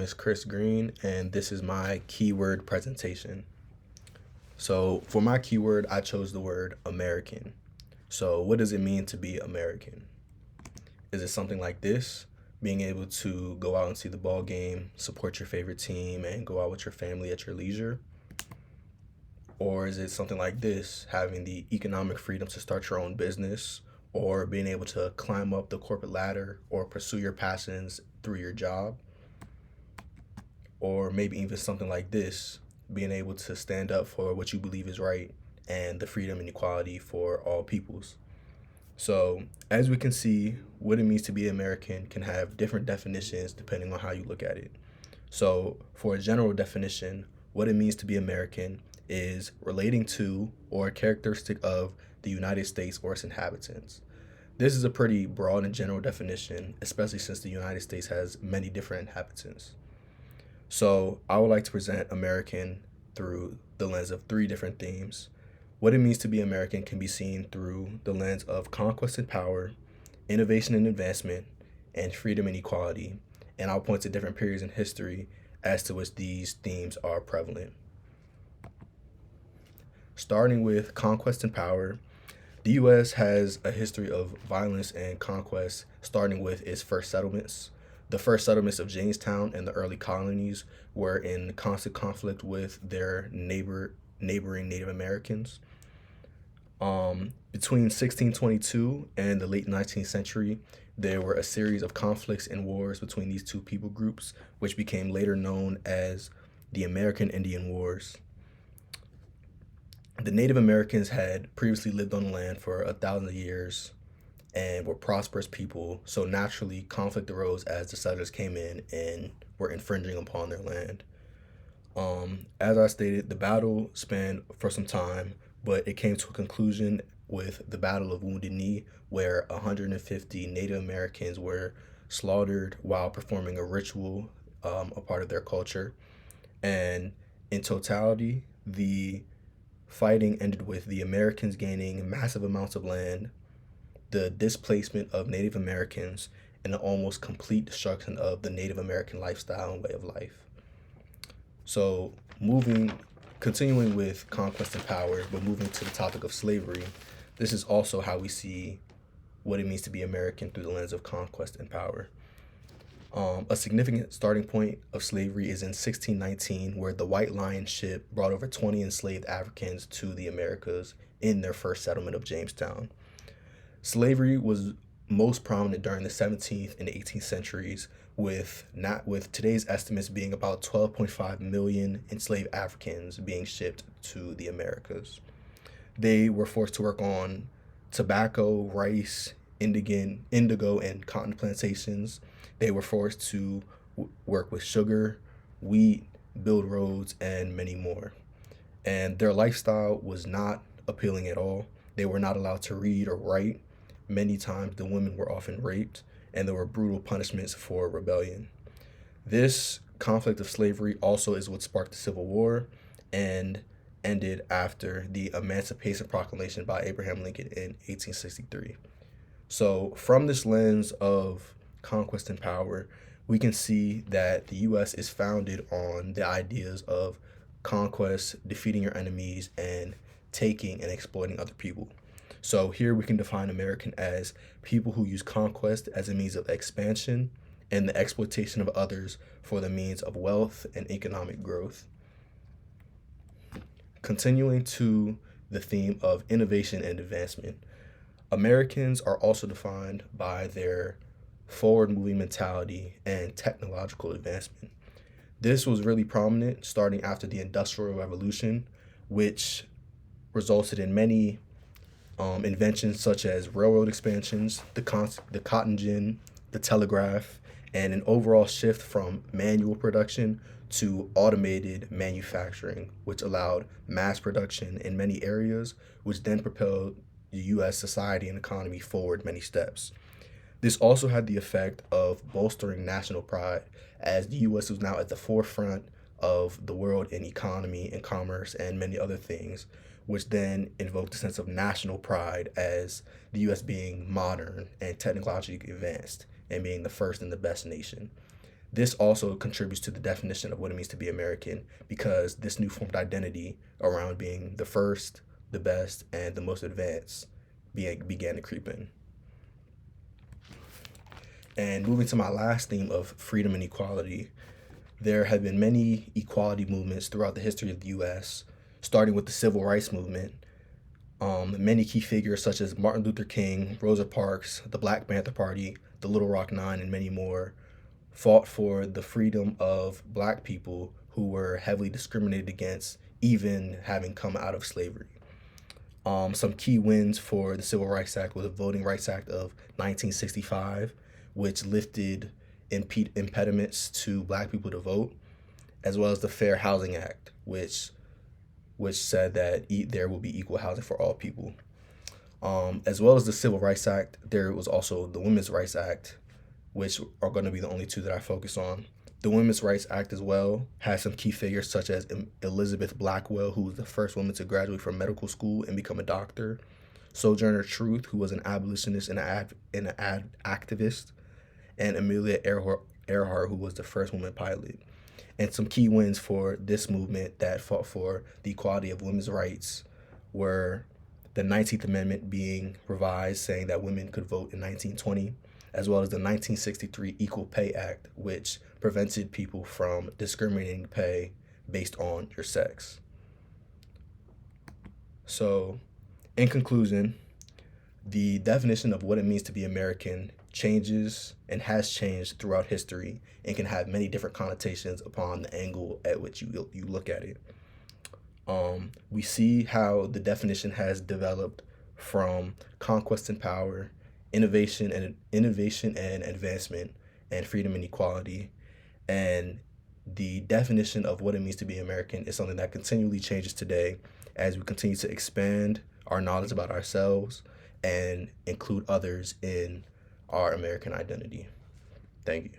name is Chris Green, and this is my keyword presentation. So, for my keyword, I chose the word American. So, what does it mean to be American? Is it something like this? Being able to go out and see the ball game, support your favorite team, and go out with your family at your leisure? Or is it something like this, having the economic freedom to start your own business, or being able to climb up the corporate ladder, or pursue your passions through your job? Or maybe even something like this, being able to stand up for what you believe is right and the freedom and equality for all peoples. So, as we can see, what it means to be American can have different definitions depending on how you look at it. So, for a general definition, what it means to be American is relating to or a characteristic of the United States or its inhabitants. This is a pretty broad and general definition, especially since the United States has many different inhabitants. So, I would like to present American through the lens of three different themes. What it means to be American can be seen through the lens of conquest and power, innovation and advancement, and freedom and equality. And I'll point to different periods in history as to which these themes are prevalent. Starting with conquest and power, the U.S. has a history of violence and conquest, starting with its first settlements. The first settlements of Jamestown and the early colonies were in constant conflict with their neighboring Native Americans. Between 1622 and the late 19th century, there were a series of conflicts and wars between these two people groups, which became later known as the American Indian Wars. The Native Americans had previously lived on the land for 1,000 years and were prosperous people, so naturally conflict arose as the settlers came in and were infringing upon their land. As I stated, the battle spanned for some time, but it came to a conclusion with the Battle of Wounded Knee, where 150 Native Americans were slaughtered while performing a ritual, a part of their culture. And in totality, the fighting ended with the Americans gaining massive amounts of land, the displacement of Native Americans, and the almost complete destruction of the Native American lifestyle and way of life. So, continuing with conquest and power, but moving to the topic of slavery, this is also how we see what it means to be American through the lens of conquest and power. A significant starting point of slavery is in 1619, where the White Lion ship brought over 20 enslaved Africans to the Americas in their first settlement of Jamestown. Slavery was most prominent during the 17th and 18th centuries, with today's estimates being about 12.5 million enslaved Africans being shipped to the Americas. They were forced to work on tobacco, rice, indigo, and cotton plantations. They were forced to work with sugar, wheat, build roads, and many more. And their lifestyle was not appealing at all. They were not allowed to read or write. Many times the women were often raped, and there were brutal punishments for rebellion. This conflict of slavery also is what sparked the Civil War and ended after the Emancipation Proclamation by Abraham Lincoln in 1863. So, from this lens of conquest and power, we can see that the U.S. is founded on the ideas of conquest, defeating your enemies, and taking and exploiting other people. So here we can define American as people who use conquest as a means of expansion and the exploitation of others for the means of wealth and economic growth. Continuing to the theme of innovation and advancement, Americans are also defined by their forward-moving mentality and technological advancement. This was really prominent starting after the Industrial Revolution, which resulted in many inventions such as railroad expansions, the cotton gin, the telegraph, and an overall shift from manual production to automated manufacturing, which allowed mass production in many areas, which then propelled the U.S. society and economy forward many steps. This also had the effect of bolstering national pride, as the U.S. was now at the forefront of the world in economy and commerce and many other things, which then invoked a sense of national pride as the U.S. being modern and technologically advanced and being the first and the best nation. This also contributes to the definition of what it means to be American, because this new formed identity around being the first, the best, and the most advanced began to creep in. And moving to my last theme of freedom and equality, there have been many equality movements throughout the history of the U.S., starting with the Civil Rights Movement. Many key figures such as Martin Luther King, Rosa Parks, the Black Panther Party, the Little Rock Nine, and many more fought for the freedom of black people who were heavily discriminated against, even having come out of slavery. Some key wins for the Civil Rights Act was the Voting Rights Act of 1965, which lifted impediments to black people to vote, as well as the Fair Housing Act, which said that there will be equal housing for all people. As well as the Civil Rights Act, there was also the Women's Rights Act, which are going to be the only two that I focus on. The Women's Rights Act as well has some key figures such as Elizabeth Blackwell, who was the first woman to graduate from medical school and become a doctor, Sojourner Truth, who was an abolitionist and an activist, and Amelia Earhart, who was the first woman pilot. And some key wins for this movement that fought for the equality of women's rights were the 19th Amendment being revised, saying that women could vote in 1920, as well as the 1963 Equal Pay Act, which prevented people from discriminating pay based on your sex. So, in conclusion, the definition of what it means to be American changes and has changed throughout history and can have many different connotations upon the angle at which you look at it. We see how the definition has developed from conquest and power, innovation and advancement, and freedom and equality. And the definition of what it means to be American is something that continually changes today as we continue to expand our knowledge about ourselves and include others in our American identity. Thank you.